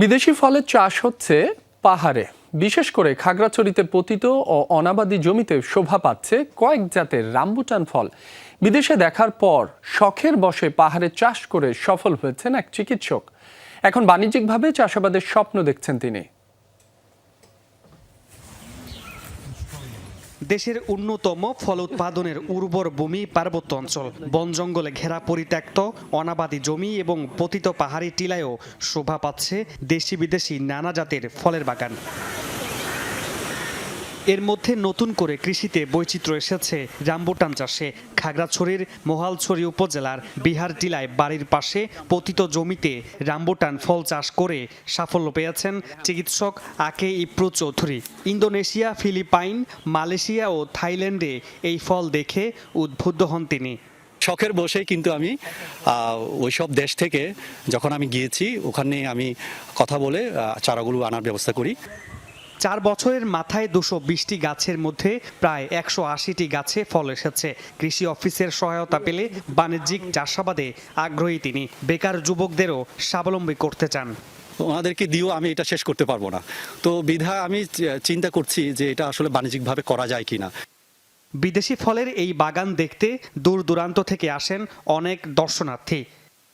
বিদেশি ফলের চাষ হচ্ছে পাহাড়ে, বিশেষ করে খাগড়াছড়িতে পতিত ও অনাবাদি জমিতে শোভা পাচ্ছে কয়েক জাতের রামবুটান ফল। বিদেশে দেখার পর শখের বশে পাহাড়ে চাষ করে সফল হয়েছেন এক চিকিৎসক। এখন বাণিজ্যিকভাবে চাষাবাদের স্বপ্ন দেখছেন তিনি। দেশের অন্যতম ফল উৎপাদনের উর্বর ভূমি পার্বত্য অঞ্চল, বন জঙ্গলে ঘেরা পরিত্যক্ত অনাবাদি জমি এবং পতিত পাহাড়ি টিলায়ও শোভা পাচ্ছে দেশি বিদেশি নানা জাতের ফলের বাগান। এর মধ্যে নতুন করে কৃষিতে বৈচিত্র্য এসেছে রামবুটান চাষে। খাগড়াছড়ির মোহালছড়ি উপজেলার বিহার টিলায় বাড়ির পাশে পতিত জমিতে রামবুটান ফল চাষ করে সাফল্য পেয়েছেন চিকিৎসক আকে ইপ্রু চৌধুরী। ইন্দোনেশিয়া, ফিলিপাইন, মালয়েশিয়া ও থাইল্যান্ডে এই ফল দেখে উদ্বুদ্ধ হন তিনি। শখের বসে কিন্তু আমি ওইসব দেশ থেকে যখন আমি গিয়েছি, ওখানে আমি কথা বলে চারাগুলো আনার ব্যবস্থা করি। 4 বছরের মাথায় 220টি গাছের মধ্যে প্রায় 180টি গাছে ফল এসেছে। কৃষি অফিসের সহায়তা পেলে বাণিজ্যিক চাষাবাদে আগ্রহী তিনি। বেকার যুবকদেরও স্বাবলম্বী করতে চান। ওনাদেরকে দিয়েও আমি এটা শেষ করতে পারবো না, তো বিধা আমি চিন্তা করছি যে এটা আসলে বাণিজ্যিকভাবে করা যায় কিনা। বিদেশি ফলের এই বাগান দেখতে দূর দূরান্ত থেকে আসেন অনেক দর্শনার্থী।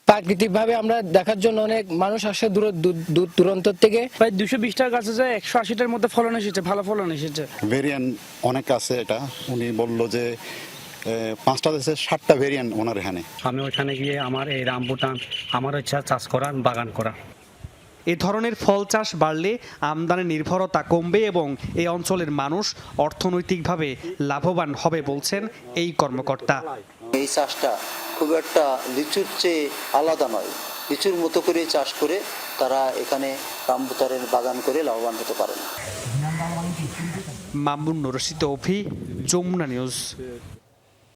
প্রাকৃতিকভাবে আমরা দেখার জন্য অনেক মানুষ আসে দূর দূরান্ত থেকে। প্রায় 220টার কাছে যায়, 180টার মধ্যে ফলন এসেছে, ভালো ফলন এসেছে। ভেরিয়েন্ট অনেক আছে। এটা উনি বললো যে 5টা দেশে 7টা ভেরিয়েন্ট ওনার এখানে। আমি ওইখানে গিয়ে আমার এই রামবুটান আমার ইচ্ছা চাষ করা, বাগান করা। এ ধরনের ফল চাষ বাড়লে আমদানি নির্ভরতা কমবে এবং এই অঞ্চলের মানুষ অর্থনৈতিকভাবে লাভবান হবে বলছেন এই কর্মকর্তা। এই চাষটা খুব একটা লিচুর চেয়ে আলাদা নয়। লিচুর মতো করে চাষ করে তারা এখানে রামবুটানের বাগান করে লাভবান হতে পারেন। মামুন রশিদ, যমুনা নিউজ।